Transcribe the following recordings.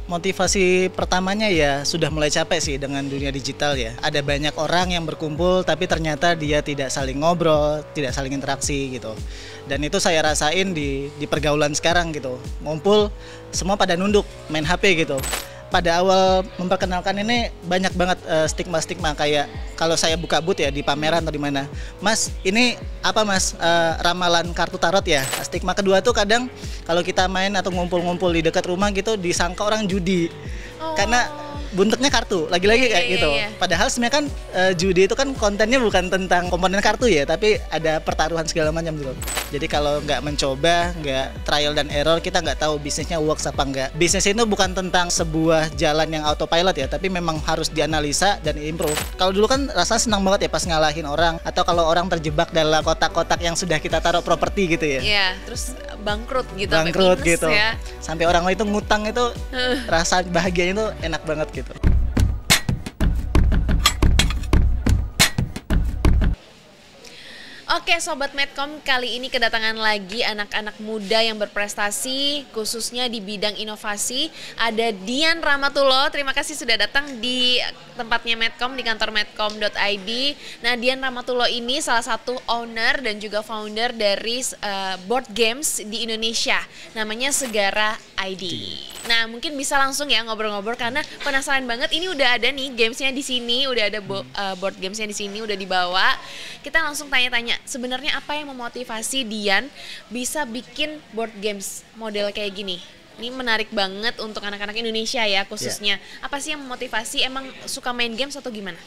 Motivasi pertamanya ya sudah mulai capek sih dengan dunia digital ya. Ada banyak orang yang berkumpul tapi ternyata dia tidak saling ngobrol, tidak saling interaksi gitu. Dan itu saya rasain di pergaulan sekarang gitu. Ngumpul semua pada nunduk main HP gitu. Pada awal memperkenalkan ini banyak banget stigma-stigma kayak kalau saya buka booth ya di pameran atau di mana, Mas ini apa Mas, ramalan kartu tarot ya. Stigma kedua tuh kadang kalau kita main atau ngumpul-ngumpul di dekat rumah gitu disangka orang judi karena bentuknya kartu, lagi-lagi kayak gitu. Padahal sebenarnya kan judi itu kan kontennya bukan tentang komponen kartu ya, tapi ada pertaruhan segala macam gitu. Jadi kalau nggak mencoba, nggak trial dan error, kita nggak tahu bisnisnya works apa nggak. Bisnis itu bukan tentang sebuah jalan yang autopilot ya, tapi memang harus dianalisa dan improve. Kalau dulu kan rasanya senang banget ya pas ngalahin orang, atau kalau orang terjebak dalam kotak-kotak yang sudah kita taruh properti gitu ya. Iya, terus bangkrut gitu. Bangkrut gitu. Ya. Sampai orang lain itu ngutang itu rasa bahagianya itu enak banget gitu. Oke Sobat Medcom, kali ini kedatangan lagi anak-anak muda yang berprestasi khususnya di bidang inovasi. Ada Dian Rahmatullah, terima kasih sudah datang di tempatnya Medcom, di kantor medcom.id. Nah, Dian Rahmatullah ini salah satu owner dan juga founder dari board games di Indonesia, namanya Segara ID. Nah, mungkin bisa langsung ya ngobrol-ngobrol karena penasaran banget. Ini udah ada nih gamesnya di sini, udah ada board gamesnya di sini, udah dibawa. Kita langsung tanya-tanya, sebenarnya apa yang memotivasi Dian bisa bikin board games model kayak gini? Ini menarik banget untuk anak-anak Indonesia ya khususnya. Apa sih yang memotivasi? Emang suka main games atau gimana?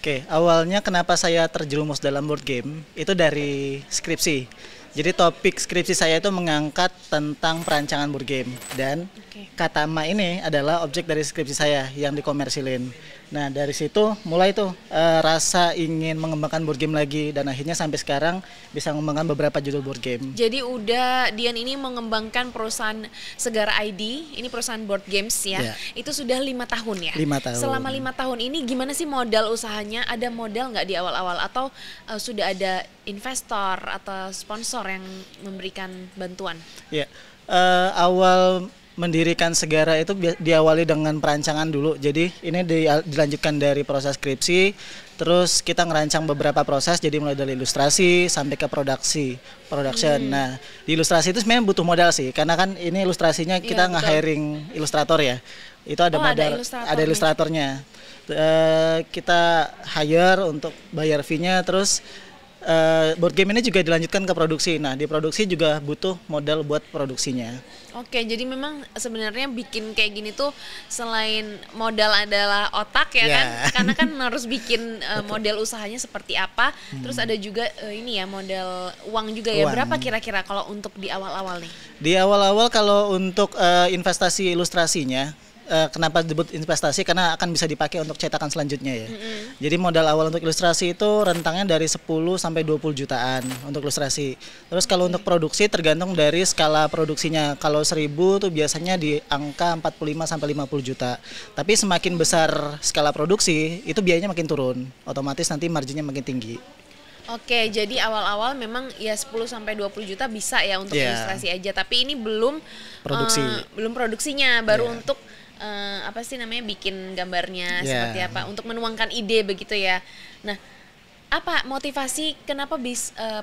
Oke, awalnya kenapa saya terjerumus dalam board game itu dari skripsi. Jadi topik skripsi saya itu mengangkat tentang perancangan board game dan Katama ini adalah objek dari skripsi saya yang dikomersilin. Nah dari situ mulai tuh rasa ingin mengembangkan board game lagi dan akhirnya sampai sekarang bisa mengembangkan beberapa judul board game. Jadi udah Dian ini mengembangkan perusahaan Segara ID, ini perusahaan board games ya. Itu sudah 5 tahun ya. 5 tahun. Selama 5 tahun ini gimana sih modal usahanya? Ada modal nggak di awal-awal atau sudah ada investor atau sponsor yang memberikan bantuan? Ya, awal mendirikan Segara itu diawali dengan perancangan dulu. Jadi ini dilanjutkan dari proses skripsi, terus kita ngerancang beberapa proses. Jadi mulai dari ilustrasi sampai ke production. Nah, di ilustrasi itu sebenarnya butuh modal sih, karena kan ini ilustrasinya kita nge-hiring ilustrator ya. Itu ada modal, ada ilustratornya. Kita hire untuk bayar fee-nya, terus board game ini juga dilanjutkan ke produksi. Nah, di produksi juga butuh modal buat produksinya. Oke, jadi memang sebenarnya bikin kayak gini tuh selain modal adalah otak ya kan, karena kan harus bikin model usahanya seperti apa. Terus ada juga ini ya model uang juga ya. Berapa kira-kira kalau untuk di awal-awal nih? Di awal-awal kalau untuk investasi ilustrasinya, kenapa disebut investasi? Karena akan bisa dipakai untuk cetakan selanjutnya ya. Jadi modal awal untuk ilustrasi itu rentangnya dari 10 sampai 20 jutaan untuk ilustrasi. Terus kalau untuk produksi tergantung dari skala produksinya. Kalau 1000 tuh biasanya di angka 45 sampai 50 juta. Tapi semakin besar skala produksi, itu biayanya makin turun. Otomatis nanti marginnya makin tinggi. Oke, jadi awal-awal memang ya 10 sampai 20 juta bisa ya untuk ilustrasi aja, tapi ini belum belum produksinya, baru untuk apa sih namanya bikin gambarnya seperti apa untuk menuangkan ide begitu ya. Nah, apa motivasi kenapa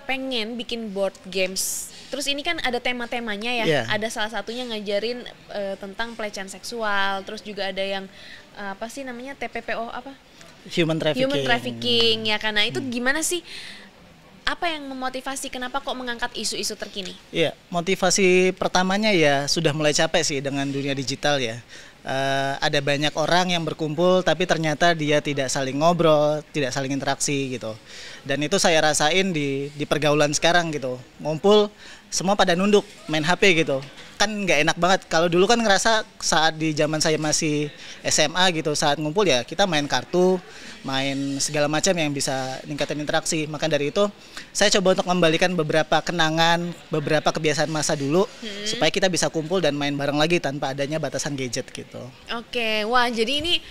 pengen bikin board games? Terus ini kan ada tema-temanya ya. Ada salah satunya ngajarin tentang pelecehan seksual, terus juga ada yang apa sih namanya TPPO apa? Human trafficking ya, karena itu gimana sih? Apa yang memotivasi, kenapa kok mengangkat isu-isu terkini? Iya, motivasi pertamanya ya sudah mulai capek sih dengan dunia digital ya. Ada banyak orang yang berkumpul tapi ternyata dia tidak saling ngobrol, tidak saling interaksi gitu. Dan itu saya rasain di pergaulan sekarang gitu. Ngumpul semua pada nunduk main HP gitu. Kan nggak enak banget. Kalau dulu kan ngerasa saat di zaman saya masih SMA gitu, saat ngumpul ya kita main kartu, main segala macam yang bisa ningkatin interaksi. Maka dari itu saya coba untuk membalikan beberapa kenangan, beberapa kebiasaan masa dulu supaya kita bisa kumpul dan main bareng lagi tanpa adanya batasan gadget gitu. Oke, wah jadi ini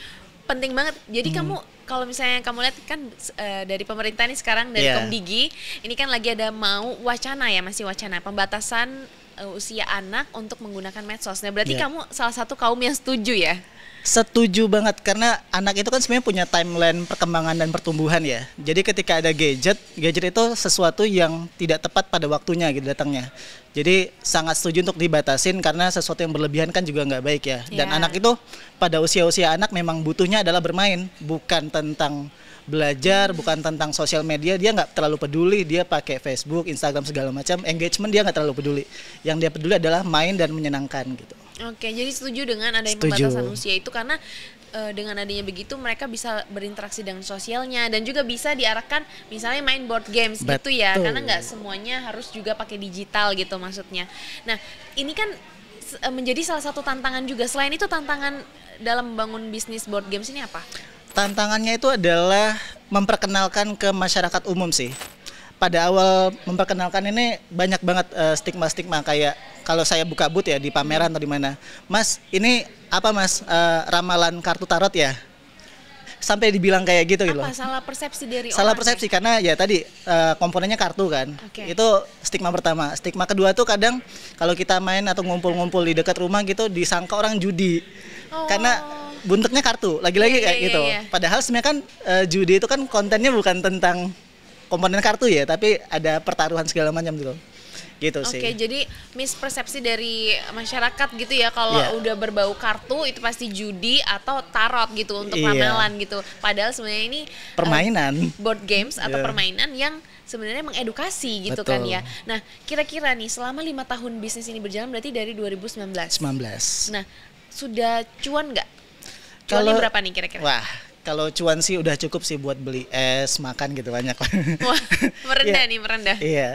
penting banget. Jadi kamu kalau misalnya kamu lihat kan dari pemerintah ini sekarang dari Komdigi ini kan lagi ada mau wacana ya, masih wacana pembatasan usia anak untuk menggunakan medsos. Nah, berarti Iya. kamu salah satu kaum yang setuju ya? Setuju banget, karena anak itu kan sebenarnya punya timeline perkembangan dan pertumbuhan ya. Jadi ketika ada gadget itu sesuatu yang tidak tepat pada waktunya gitu datangnya. Jadi sangat setuju untuk dibatasin, karena sesuatu yang berlebihan kan juga nggak baik ya. Dan Ya. anak itu pada usia-usia anak memang butuhnya adalah bermain, bukan tentang belajar, bukan tentang sosial media. Dia nggak terlalu peduli, dia pakai Facebook, Instagram segala macam, engagement dia nggak terlalu peduli. Yang dia peduli adalah main dan menyenangkan gitu. Oke, jadi setuju dengan adanya Setuju. pembatasan usia itu karena dengan adanya begitu mereka bisa berinteraksi dengan sosialnya dan juga bisa diarahkan misalnya main board games gitu ya, Betul. karena nggak semuanya harus juga pakai digital gitu maksudnya. Nah, ini kan menjadi salah satu tantangan juga. Selain itu, tantangan dalam membangun bisnis board games ini apa? Tantangannya itu adalah memperkenalkan ke masyarakat umum sih. Pada awal memperkenalkan ini banyak banget stigma-stigma, kayak kalau saya buka booth ya di pameran atau di mana, Mas ini apa Mas, ramalan kartu tarot ya? Sampai dibilang kayak gitu gitu loh. Apa salah persepsi dari Salah orang persepsi karena ya tadi komponennya kartu kan. Oke. Itu stigma pertama. Stigma kedua tuh kadang kalau kita main atau ngumpul-ngumpul di dekat rumah gitu disangka orang judi. Oh. Karena bentuknya kartu, lagi-lagi Iya, kayak iya, gitu. iya. Padahal sebenarnya kan judi itu kan kontennya bukan tentang komponen kartu ya, tapi ada pertaruhan segala macam gitu. Gitu sih. Oke, jadi mispersepsi dari masyarakat gitu ya, kalau Iya. udah berbau kartu itu pasti judi atau tarot gitu untuk Iya. ramalan gitu. Padahal sebenarnya ini Permainan. board games atau Iya. permainan yang sebenarnya mengedukasi gitu kan Betul. ya. Nah, kira-kira nih selama 5 tahun bisnis ini berjalan berarti dari 2019. 19. Nah, sudah cuan nggak? Cuannya Kalau- berapa nih kira-kira? Wah, kalau cuan sih udah cukup sih buat beli es, makan gitu banyak. Wah, merendah Iya. nih, merendah. Iya,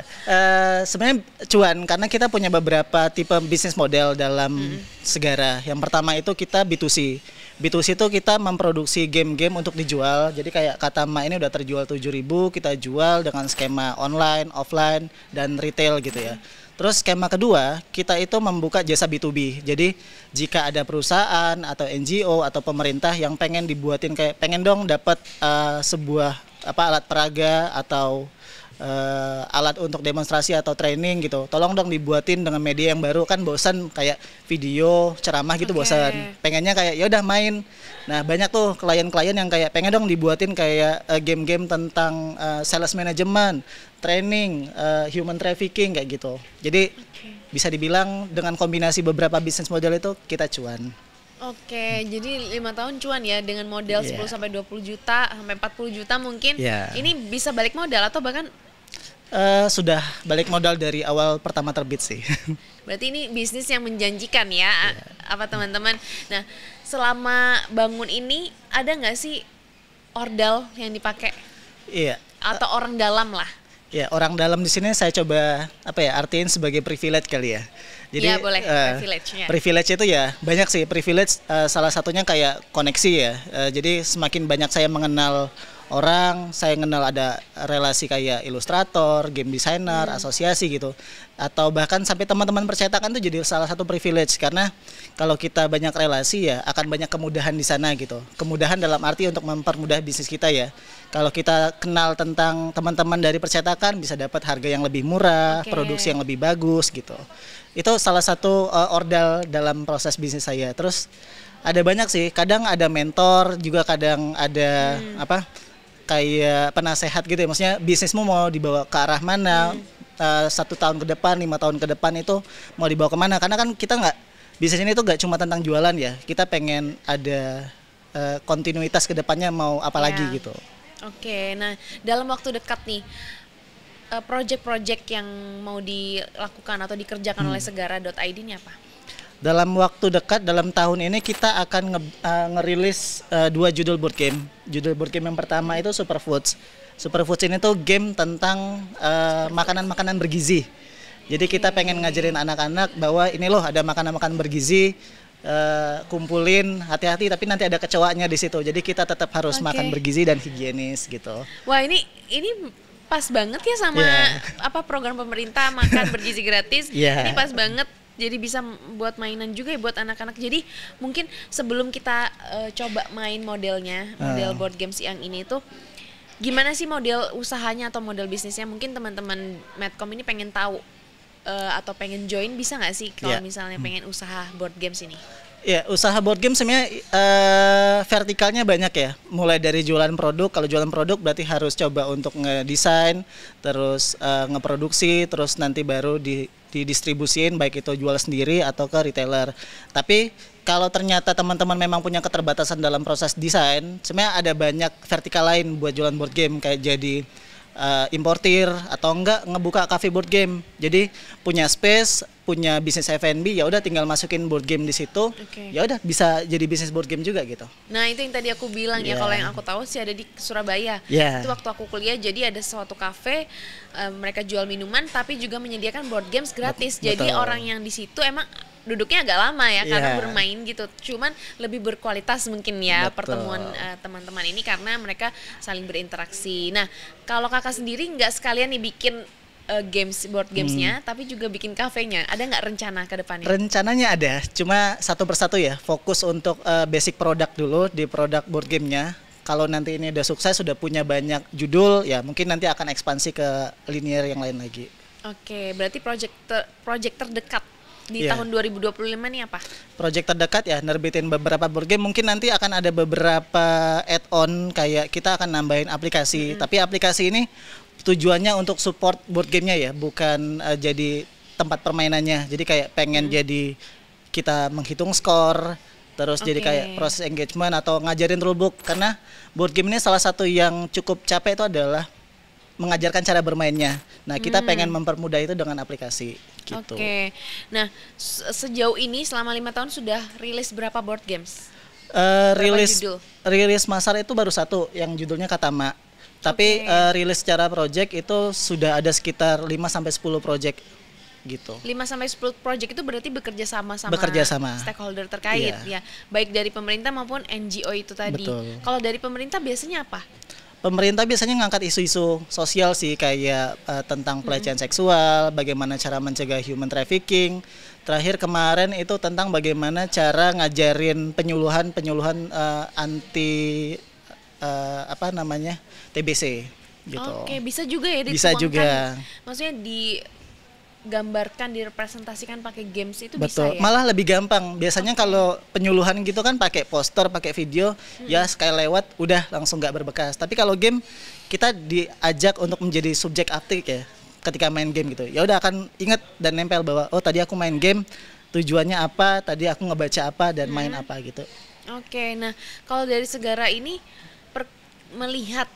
sebenarnya cuan karena kita punya beberapa tipe bisnis model dalam Segara. Yang pertama itu kita B2C. B2C itu kita memproduksi game-game untuk dijual. Jadi kayak Katama ini udah terjual 7.000, kita jual dengan skema online, offline, dan retail gitu ya. Terus skema kedua, kita itu membuka jasa B2B. Jadi jika ada perusahaan atau NGO atau pemerintah yang pengen dibuatin kayak pengen dong dapat sebuah alat peraga atau alat untuk demonstrasi atau training gitu. Tolong dong dibuatin dengan media yang baru, kan bosan kayak video, ceramah gitu Oke. bosan. Pengennya kayak ya udah main. Nah, banyak tuh klien-klien yang kayak pengen dong dibuatin kayak game-game tentang sales management, training, human trafficking kayak gitu. Jadi bisa dibilang dengan kombinasi beberapa bisnis model itu kita cuan. Oke, jadi 5 tahun cuan ya dengan modal Iya. 10 sampai 20 juta sampai 40 juta mungkin. Iya. Ini bisa balik modal atau bahkan Sudah balik modal dari awal pertama terbit sih. berarti ini bisnis yang menjanjikan ya, Iya. apa teman-teman. Nah, selama bangun ini ada nggak sih ordal yang dipakai Iya. atau orang dalam lah? Ya, orang dalam di sini saya coba artiin sebagai privilege kali ya. Iya, boleh, privilege-nya. Privilege itu ya banyak sih privilege, salah satunya kayak koneksi ya. Jadi semakin banyak saya mengenal orang, saya kenal ada relasi kayak ilustrator, game designer, asosiasi gitu. Atau bahkan sampai teman-teman percetakan tuh jadi salah satu privilege karena kalau kita banyak relasi ya akan banyak kemudahan di sana gitu. Kemudahan dalam arti untuk mempermudah bisnis kita ya. Kalau kita kenal tentang teman-teman dari percetakan bisa dapat harga yang lebih murah, Oke. produksi yang lebih bagus gitu. Itu salah satu ordal dalam proses bisnis saya. Terus ada banyak sih, kadang ada mentor, juga kadang ada kayak penasehat gitu ya. Maksudnya bisnismu mau dibawa ke arah mana, 1 tahun ke depan, 5 tahun ke depan itu mau dibawa kemana. Karena kan kita nggak, bisnis ini tuh nggak cuma tentang jualan ya. Kita pengen ada kontinuitas ke depannya mau apa Ya. lagi gitu. Oke, nah dalam waktu dekat nih project-project yang mau dilakukan atau dikerjakan oleh segara.id ini apa? Dalam waktu dekat, dalam tahun ini kita akan ngerilis 2 judul board game. Judul board game yang pertama itu Superfoods. Superfoods ini tuh game tentang makanan-makanan bergizi. Jadi kita pengen ngajarin anak-anak bahwa ini loh ada makanan-makanan bergizi, kumpulin, hati-hati tapi nanti ada kecoanya di situ. Jadi kita tetap harus Oke. makan bergizi dan higienis gitu. Wah, ini pas banget ya sama Iya. program pemerintah makan bergizi gratis. Iya. Ini pas banget. Jadi bisa buat mainan juga ya buat anak-anak. Jadi mungkin sebelum kita coba main modelnya, model board games yang ini tuh gimana sih model usahanya atau model bisnisnya? Mungkin teman-teman Medcom ini pengen tahu atau pengen join bisa nggak sih kalau Ya. misalnya pengen usaha board games ini? Ya, usaha board game sebenarnya vertikalnya banyak ya. Mulai dari jualan produk, kalau jualan produk berarti harus coba untuk ngedesain, terus ngeproduksi, terus nanti baru didistribusin baik itu jual sendiri atau ke retailer. Tapi kalau ternyata teman-teman memang punya keterbatasan dalam proses desain, sebenarnya ada banyak vertikal lain buat jualan board game kayak jadi importir atau enggak ngebuka cafe board game. Jadi punya space, punya bisnis F&B, ya udah tinggal masukin board game di situ. Oke. Ya udah bisa jadi bisnis board game juga gitu. Nah itu yang tadi aku bilang ya, Yeah. kalau yang aku tahu sih ada di Surabaya. Yeah. Itu waktu aku kuliah, jadi ada suatu kafe, mereka jual minuman tapi juga menyediakan board games gratis. Jadi Betul. orang yang di situ emang duduknya agak lama ya karena Yeah. bermain gitu. Cuman lebih berkualitas mungkin ya Betul. pertemuan teman-teman ini karena mereka saling berinteraksi. Nah kalau kakak sendiri nggak sekalian nih bikin board gamesnya, tapi juga bikin kafenya. Ada nggak rencana ke depannya? Rencananya ada, cuma satu persatu ya. Fokus untuk basic produk dulu di produk board gamenya. Kalau nanti ini udah sukses, sudah punya banyak judul, ya mungkin nanti akan ekspansi ke linear yang lain lagi. Oke, berarti project terdekat di Iya. tahun 2025 nih apa? Project terdekat ya nerbitin beberapa board game, mungkin nanti akan ada beberapa add-on kayak kita akan nambahin aplikasi, tapi aplikasi ini tujuannya untuk support board gamenya ya, bukan jadi tempat permainannya. Jadi kayak pengen jadi kita menghitung skor, terus jadi Oke. kayak proses engagement atau ngajarin rulebook, karena board game ini salah satu yang cukup capek itu adalah mengajarkan cara bermainnya. Nah kita pengen mempermudah itu dengan aplikasi gitu. Oke. Nah, sejauh ini selama 5 tahun sudah rilis berapa board games? Rilis judul? rilis masar itu baru satu yang judulnya Katama. Tapi Oke. rilis secara project itu sudah ada sekitar 5 sampai 10 project gitu. 5 sampai 10 project itu berarti bekerja sama Bekerja sama. stakeholder terkait Iya. ya. Baik dari pemerintah maupun NGO itu tadi. Betul. Kalau dari pemerintah biasanya apa? Pemerintah biasanya ngangkat isu-isu sosial sih, kayak tentang pelecehan seksual, bagaimana cara mencegah human trafficking. Terakhir kemarin itu tentang bagaimana cara ngajarin penyuluhan anti TBC gitu. Oke, bisa juga ya Bisa dituangkan. juga. Maksudnya digambarkan, direpresentasikan pakai games itu Betul, bisa ya? malah lebih gampang. Biasanya kalau penyuluhan gitu kan pakai poster, pakai video, ya sekali lewat udah langsung nggak berbekas. Tapi kalau game kita diajak untuk menjadi subjek aktif ya, ketika main game gitu. Ya udah akan inget dan nempel bahwa oh tadi aku main game, tujuannya apa, tadi aku ngebaca apa dan main apa gitu. Oke, nah kalau dari Segara ini melihat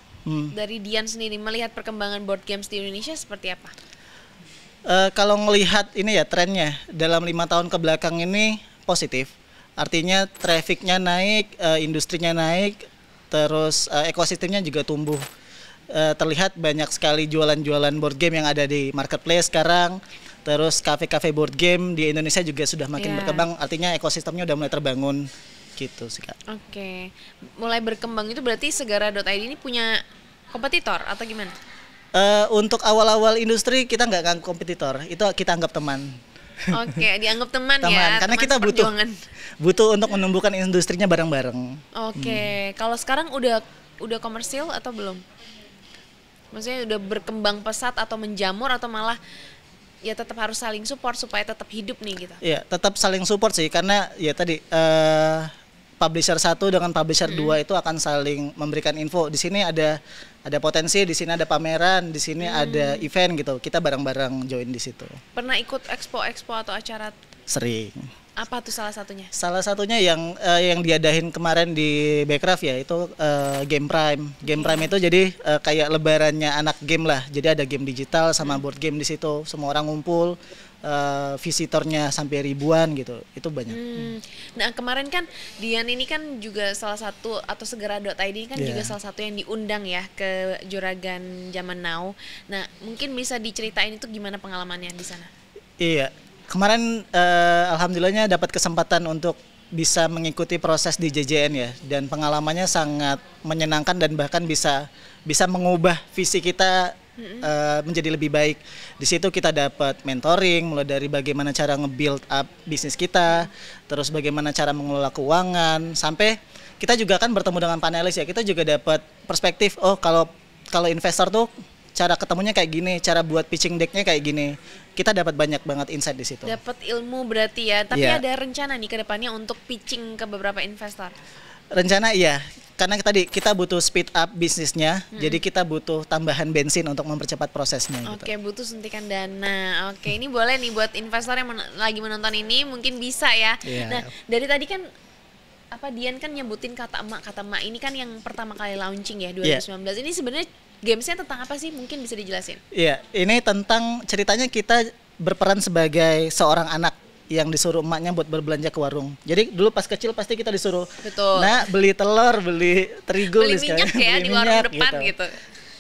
dari Dian sendiri, melihat perkembangan board games di Indonesia seperti apa? Kalau ngelihat ini ya trennya dalam 5 tahun ke belakang ini positif. Artinya trafficnya naik, industrinya naik, terus ekosistemnya juga tumbuh. Terlihat banyak sekali jualan-jualan board game yang ada di marketplace sekarang. Terus kafe-kafe board game di Indonesia juga sudah makin Iya. berkembang. Artinya ekosistemnya udah mulai terbangun gitu sih Kak. Oke, mulai berkembang itu berarti Segara.id ini punya kompetitor atau gimana? Untuk awal-awal industri kita nggak anggap kompetitor, itu kita anggap teman. Oke, dianggap teman, Teman, ya, karena teman kita butuh seperjuangan. butuh untuk menumbuhkan industrinya bareng-bareng. Oke, kalau sekarang udah komersil atau belum? Maksudnya udah berkembang pesat atau menjamur atau malah ya tetap harus saling support supaya tetap hidup nih gitu? Iya, tetap saling support sih, karena ya tadi publisher 1 dengan publisher 2 itu akan saling memberikan info. Di sini ada potensi, di sini ada pameran, di sini ada event gitu. Kita bareng-bareng join di situ. Pernah ikut expo atau acara, Sering. apa tuh salah satunya? Salah satunya yang diadain kemarin di Backcraft ya, itu Game Prime. Game Prime itu jadi kayak lebarannya anak game lah. Jadi ada game digital sama board game di situ. Semua orang ngumpul, visitornya sampai ribuan gitu. Itu banyak. Nah kemarin kan Dian ini kan juga salah satu, atau Segara.id ini kan Iya. juga salah satu yang diundang ya ke Juragan Zaman Now. Nah mungkin bisa diceritain itu gimana pengalamannya di sana? Iya, kemarin alhamdulillahnya dapat kesempatan untuk bisa mengikuti proses di JJN ya, dan pengalamannya sangat menyenangkan dan bahkan bisa mengubah visi kita menjadi lebih baik. Di situ kita dapat mentoring mulai dari bagaimana cara nge-build up bisnis kita, terus bagaimana cara mengelola keuangan, sampai kita juga kan bertemu dengan panelis ya, kita juga dapat perspektif, oh kalau investor tuh cara ketemunya kayak gini, cara buat pitching decknya kayak gini. Kita dapat banyak banget insight di situ. Dapat ilmu berarti ya. Tapi Iya. ada rencana nih ke depannya untuk pitching ke beberapa investor. Rencana iya, karena tadi kita butuh speed up bisnisnya, jadi kita butuh tambahan bensin untuk mempercepat prosesnya. Oke, butuh suntikan dana. Oke, ini boleh nih buat investor yang lagi menonton ini mungkin bisa ya. Iya. Nah, dari tadi kan Dian kan nyebutin kata emak ini kan yang pertama kali launching ya 2019. Ini sebenarnya gamesnya tentang apa sih? Mungkin bisa dijelasin. Iya, ini tentang ceritanya kita berperan sebagai seorang anak yang disuruh emaknya buat berbelanja ke warung. Jadi dulu pas kecil pasti kita disuruh, Betul. nah beli telur, beli terigu, Beli sekarang, minyak ya beli di warung minyak, depan gitu.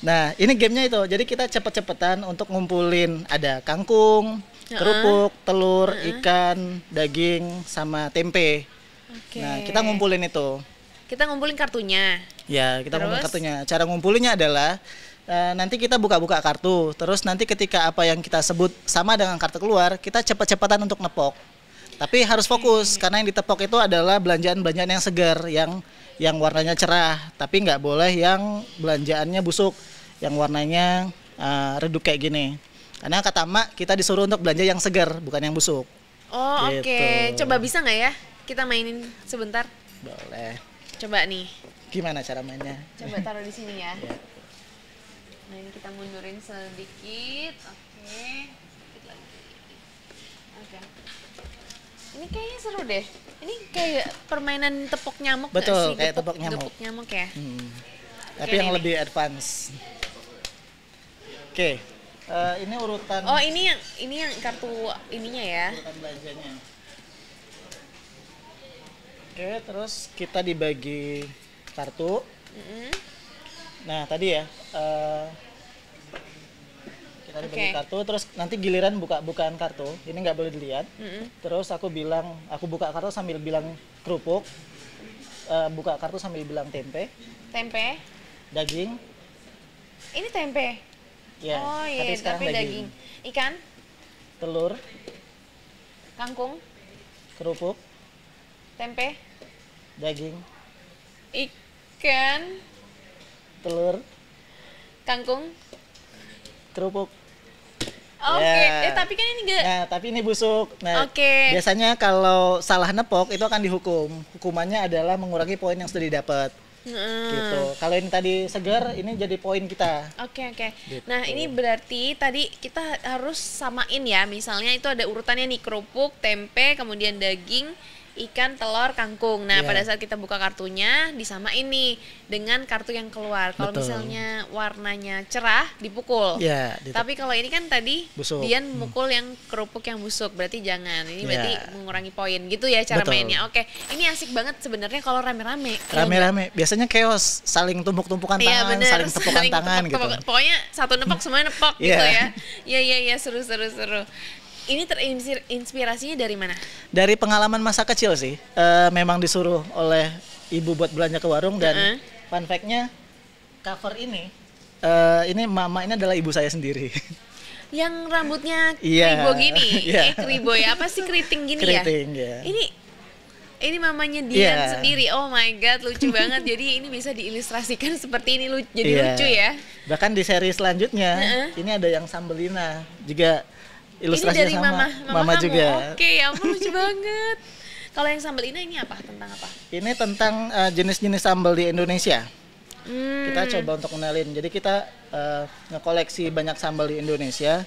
Nah ini gamenya itu, jadi kita cepet-cepetan untuk ngumpulin ada kangkung, kerupuk, telur, ikan, daging, sama tempe. Oke. Nah kita ngumpulin itu. Kita ngumpulin kartunya. Ya kita ngumpulin Terus? kartunya. Cara ngumpulinnya adalah nanti kita buka-buka kartu. Terus nanti ketika apa yang kita sebut sama dengan kartu keluar, kita cepet-cepetan untuk nepok. Tapi harus fokus karena yang ditepok itu adalah belanjaan-belanjaan yang segar, yang warnanya cerah. Tapi nggak boleh yang belanjaannya busuk, yang warnanya redup kayak gini. Karena kata Mak kita disuruh untuk belanja yang segar, bukan yang busuk. Oh, Gitu. oke. Coba bisa nggak ya? Kita mainin sebentar. Boleh. Coba nih. Gimana cara mainnya? Coba taruh di sini ya. Ya. Nah, ini kita mundurin sedikit. Oke. Sedikit lagi. Oke. Ini kayaknya seru deh. Ini kayak permainan tepok nyamuk nggak Betul, sih? kayak tepok nyamuk. Tepok nyamuk ya. Tapi Oke, yang nih. lebih advance. Oke, ini urutan Oh, ini yang kartu ininya ya. urutan belanjanya. Oke, terus kita dibagi kartu. Mm-mm. Nah, tadi ya kita dibagi Oke. kartu, terus nanti giliran bukaan kartu. Ini nggak boleh dilihat. Mm-mm. Terus aku buka kartu sambil bilang kerupuk, buka kartu sambil bilang tempe, Tempe. daging. Ini tempe. Ya, Oh iya, sekarang tapi daging. Ikan, telur, kangkung, kerupuk, tempe, daging, ikan, telur, kangkung. kerupuk. Oke, Ya. tapi kan ini enggak. Nah, tapi ini busuk. Nah, Oke. biasanya kalau salah nepok itu akan dihukum. Hukumannya adalah mengurangi poin yang sudah didapat. Gitu. Kalau ini tadi segar, ini jadi poin kita. Oke. Gitu. Nah, ini berarti tadi kita harus samain ya. Misalnya itu ada urutannya nih, kerupuk, tempe, kemudian daging, ikan, telur, kangkung. Nah, Iya. pada saat kita buka kartunya disamain nih dengan kartu yang keluar. Kalau Betul. misalnya warnanya cerah dipukul. Ya, Tapi kalau ini kan tadi Busuk. Dian mukul yang kerupuk yang busuk, berarti jangan. Ini berarti Ya. mengurangi poin gitu ya cara Betul. mainnya. Oke, ini asik banget sebenarnya kalau rame-rame. Iya Rame-rame. Biasanya chaos, saling tumpuk-tumpukan Iya tangan, bener, saling tepukan tangan gitu. Pokoknya satu nepok semuanya nepok gitu Iya. ya. Iya seru. Ini terinspirasinya dari mana? Dari pengalaman masa kecil sih, memang disuruh oleh ibu buat belanja ke warung dan fun fact-nya cover ini mama ini adalah ibu saya sendiri. Yang rambutnya Iya. kribo gini, Iya. Kribo ya, apa sih keriting gini Keriting, ya? ya. Ini mamanya Dian Iya. sendiri. Oh my god, lucu banget. Jadi ini bisa diilustrasikan seperti ini jadi Iya. lucu ya. Bahkan di seri selanjutnya, ini ada yang sambelina juga. Ini Ilustrasinya dari sama mama kamu. juga. Oke, ya ampun lucu banget. Kalau yang sambelina ini apa? Tentang apa? Ini tentang jenis-jenis sambal di Indonesia. Hmm. Kita coba untuk kenalin. Jadi kita ngekoleksi banyak sambal di Indonesia.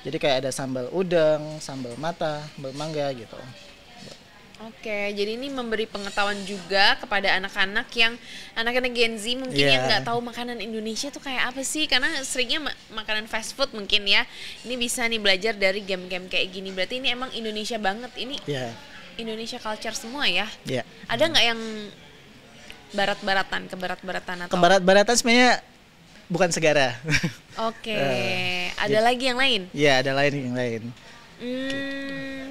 Jadi kayak ada sambal udang, sambal mata, sambal mangga gitu. Oke, jadi ini memberi pengetahuan juga kepada anak-anak anak-anak Gen Z mungkin yang nggak tahu makanan Indonesia tuh kayak apa sih, karena seringnya makanan fast food mungkin ya. Ini bisa nih belajar dari game-game kayak gini. Berarti ini emang Indonesia banget. Ini Iya. Indonesia culture semua ya. Iya. Ada nggak yang keberat-beratan atau? Kebarat-baratan sebenarnya bukan segara. Oke, ada lagi yang lain? Iya, ada yang lain.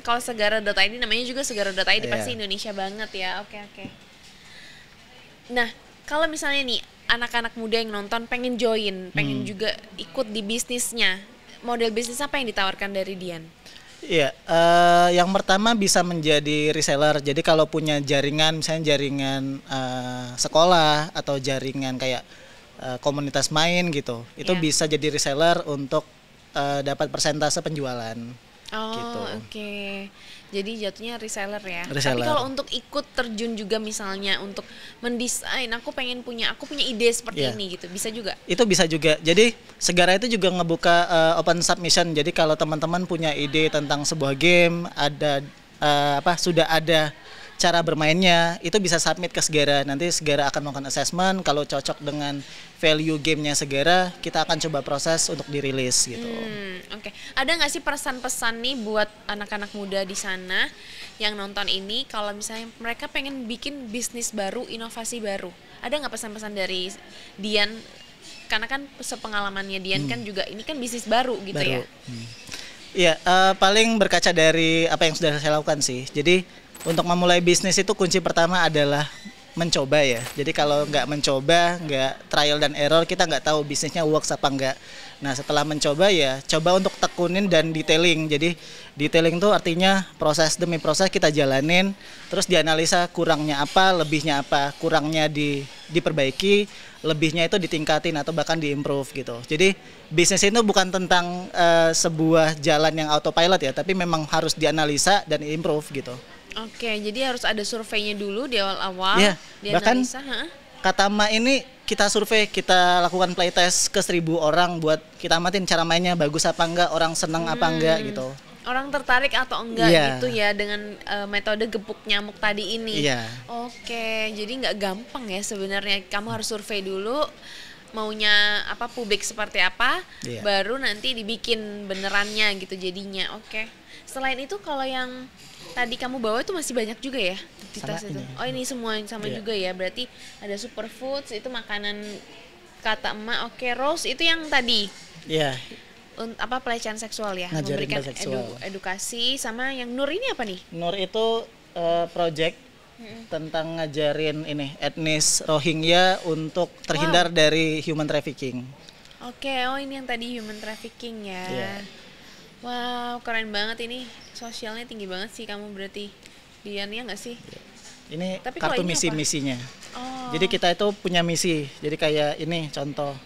Kalau segara.id namanya juga segara.id Iya. pasti Indonesia banget ya. Oke. Nah, kalau misalnya nih anak-anak muda yang nonton pengen join, pengen juga ikut di bisnisnya, model bisnis apa yang ditawarkan dari Dian? Iya, yang pertama bisa menjadi reseller. Jadi kalau punya jaringan, misalnya jaringan sekolah atau jaringan kayak komunitas main gitu. Itu Iya. bisa jadi reseller untuk dapat persentase penjualan. Oh, Gitu. oke. Jadi jatuhnya reseller ya. Tapi Reseller. kalau untuk ikut terjun juga misalnya untuk mendesain, aku punya ide seperti Iya. ini gitu, bisa juga. Itu bisa juga. Jadi Segara itu juga ngebuka open submission. Jadi kalau teman-teman punya ide tentang sebuah game, ada sudah ada cara bermainnya, itu bisa submit ke Segara. Nanti Segara akan melakukan assessment. Kalau cocok dengan value gamenya Segara, kita akan coba proses untuk dirilis gitu. Oke. Ada nggak sih pesan-pesan nih buat anak-anak muda di sana yang nonton ini, kalau misalnya mereka pengen bikin bisnis baru, inovasi baru, ada nggak pesan-pesan dari Dian? Karena kan sepengalamannya Dian kan juga ini kan bisnis baru gitu ya. Iya, paling berkaca dari apa yang sudah saya lakukan sih. Jadi untuk memulai bisnis itu kunci pertama adalah mencoba ya. Jadi kalau nggak mencoba, nggak trial dan error, kita nggak tahu bisnisnya works apa nggak. Nah setelah mencoba ya, coba untuk tekunin dan detailing. Jadi detailing itu artinya proses demi proses kita jalanin, terus dianalisa kurangnya apa, lebihnya apa, kurangnya diperbaiki, lebihnya itu ditingkatin atau bahkan diimprove gitu. Jadi bisnis itu bukan tentang sebuah jalan yang autopilot ya, tapi memang harus dianalisa dan improve gitu. Oke, jadi harus ada surveinya dulu di awal-awal, Iya, bahkan dianalisa. Katama ini kita survei, kita lakukan playtest ke 1.000 orang buat kita amatin cara mainnya bagus apa enggak, orang seneng apa enggak gitu. Orang tertarik atau enggak Iya. gitu ya dengan metode gepuk nyamuk tadi ini. Iya. Oke, jadi nggak gampang ya sebenarnya. Kamu harus survei dulu maunya apa, publik seperti apa, Iya. baru nanti dibikin benerannya gitu jadinya. Oke. Selain itu kalau yang tadi kamu bawa itu masih banyak juga ya di Sama tas itu. ini. Oh, ini semua sama Iya. juga ya. Berarti ada superfoods, itu makanan kata emak. Oke, Rose itu yang tadi Iya. pelecehan seksual ya, Ngajarin memberikan pelecehan seksual. edukasi. Sama yang Nur ini apa nih? Nur itu project tentang ngajarin ini etnis Rohingya untuk terhindar dari human trafficking. Oke, oh ini yang tadi human trafficking ya. Iya. Wow, keren banget ini, sosialnya tinggi banget sih kamu berarti, Dian, ya nggak sih? Ini Tapi kalau kartu ini apa? misi-misinya. Oh, Jadi kita itu punya misi. Jadi kayak ini contoh.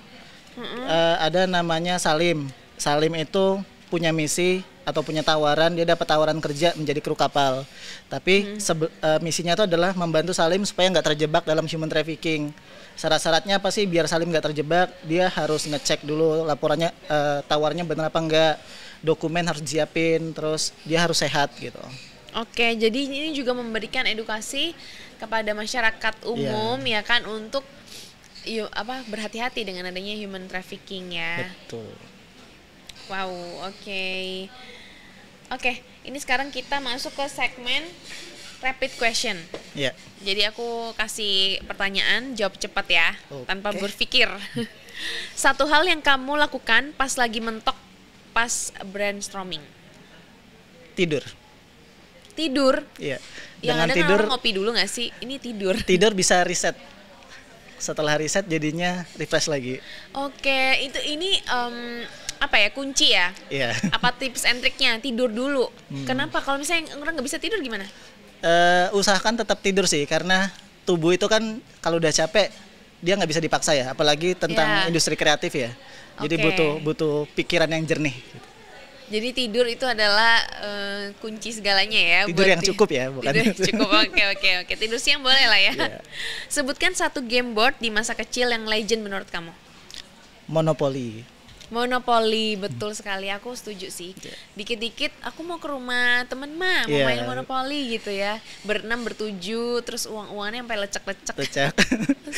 Ada namanya Salim. Salim itu punya misi atau punya tawaran, dia dapat tawaran kerja menjadi kru kapal. Tapi misinya itu adalah membantu Salim supaya nggak terjebak dalam human trafficking. Syarat-syaratnya apa sih biar Salim nggak terjebak? Dia harus ngecek dulu laporannya, tawarnya benar apa enggak, dokumen harus disiapin, terus dia harus sehat gitu. oke, jadi ini juga memberikan edukasi kepada masyarakat umum ya kan untuk berhati-hati dengan adanya human trafficking ya. Betul. Wow, oke. Oke, ini sekarang kita masuk ke segmen rapid question. Ya. Jadi aku kasih pertanyaan, jawab cepat ya, Oke. tanpa berpikir. Satu hal yang kamu lakukan pas lagi mentok, pas brainstorming. Tidur. Tidur. Iya. Yang Dengan ada kan tidur orang ngopi dulu nggak sih? Ini tidur. tidur bisa reset. Setelah reset jadinya refresh lagi. Oke, ini apa ya, kunci ya? Iya. Apa tips and triknya? Tidur dulu. Kenapa? Kalau misalnya orang nggak bisa tidur gimana? Usahakan tetap tidur sih, karena tubuh itu kan kalau udah capek dia nggak bisa dipaksa ya, apalagi tentang Ya. industri kreatif ya. Jadi Oke. butuh pikiran yang jernih. Jadi tidur itu adalah kunci segalanya ya. Tidur buat yang cukup ya, bukan? Tidur yang cukup. Oke. Tidur siang boleh lah ya. Iya. Sebutkan satu game board di masa kecil yang legend menurut kamu. Monopoly. Monopoli, betul sekali. Aku setuju sih. Dikit-dikit aku mau ke rumah temen mau Iya. main monopoli gitu ya. Berenam, bertujuh, terus uang-uangnya sampai lecek-lecek. Lecek.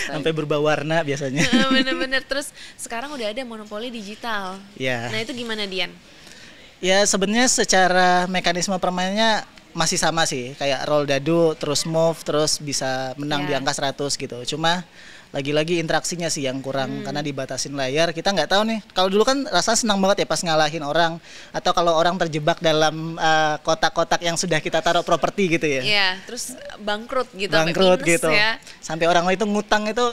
Sampai berubah warna biasanya. Bener-bener. Terus sekarang udah ada monopoli digital. Ya. Nah itu gimana, Dian? Ya sebenarnya secara mekanisme permainannya masih sama sih, kayak roll dadu, terus move, terus bisa menang di Ya. angka 100 gitu. Cuma lagi-lagi interaksinya sih yang kurang karena dibatasin layar. Kita nggak tahu nih. Kalau dulu kan rasanya senang banget ya pas ngalahin orang, atau kalau orang terjebak dalam kotak-kotak yang sudah kita taruh properti gitu ya. Iya, terus bangkrut gitu. sampai Bangkrut minus gitu. Ya. Sampai orang lain itu ngutang itu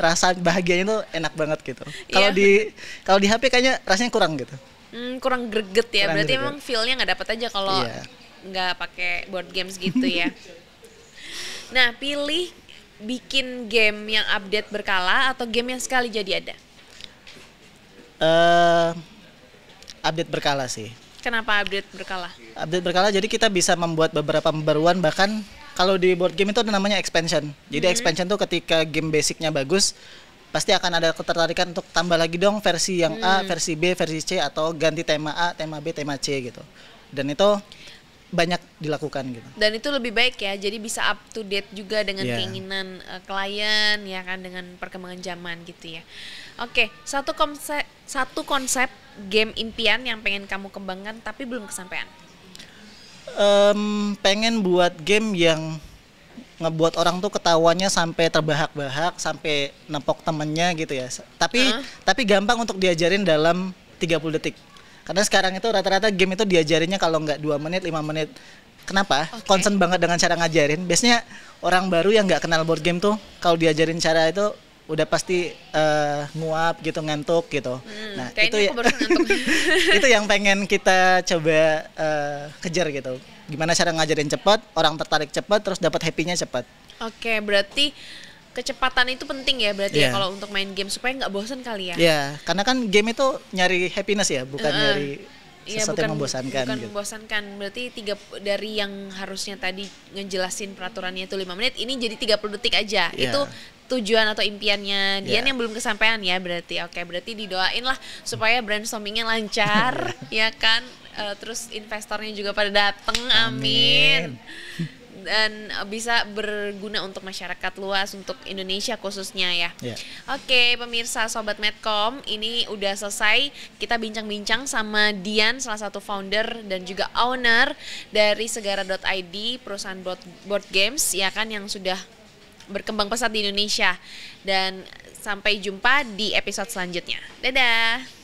rasa bahagianya itu enak banget gitu. Kalau Iya. di HP kayaknya rasanya kurang gitu. Kurang greget ya. Kurang Berarti greget. emang feel-nya nggak dapat aja kalau Iya. nggak pakai board games gitu ya. Nah, pilih bikin game yang update berkala atau game yang sekali jadi ada? Update berkala sih. Kenapa update berkala? Update berkala jadi kita bisa membuat beberapa pembaruan, bahkan kalau di board game itu ada namanya expansion. Jadi expansion tuh ketika game basicnya bagus, pasti akan ada ketertarikan untuk tambah lagi dong versi yang A, versi B, versi C, atau ganti tema A, tema B, tema C gitu. Dan itu banyak dilakukan gitu. Dan itu lebih baik ya, jadi bisa up to date juga dengan Yeah. keinginan klien ya kan, dengan perkembangan zaman gitu ya. Oke, satu konsep game impian yang pengen kamu kembangkan tapi belum kesampaian. Pengen buat game yang ngebuat orang tuh ketawanya sampai terbahak-bahak, sampai nepok temennya gitu ya. Tapi gampang untuk diajarin dalam 30 detik. Karena sekarang itu rata-rata game itu diajarinnya kalau nggak 2 menit, 5 menit. Kenapa? Oke. Concern banget dengan cara ngajarin. Biasanya orang baru yang nggak kenal board game tuh kalau diajarin cara itu udah pasti nguap gitu, ngantuk gitu. Nah, itu Kayaknya ya. aku baru ngantuk. Itu yang pengen kita coba kejar gitu. Gimana cara ngajarin cepat, orang tertarik cepat, terus dapat happy-nya cepat. Oke, berarti kecepatan itu penting ya berarti ya Iya. kalau untuk main game supaya nggak bosan kali ya. Ya, karena kan game itu nyari happiness ya, bukan nyari Iya, sesuatu yang membosankan bukan gitu. membosankan. Berarti dari yang harusnya tadi ngejelasin peraturannya itu 5 menit, ini jadi 30 detik aja. Iya. Itu tujuan atau impiannya Dian Iya. yang belum kesampaian ya berarti. Oke, berarti didoain lah supaya brainstormingnya lancar ya kan. Terus investornya juga pada dateng, amin. Dan bisa berguna untuk masyarakat luas, untuk Indonesia khususnya ya. Iya. Oke, pemirsa Sobat Medcom, ini udah selesai. Kita bincang-bincang sama Dian, salah satu founder dan juga owner dari Segara.id, perusahaan board games ya kan yang sudah berkembang pesat di Indonesia. Dan sampai jumpa di episode selanjutnya. Dadah.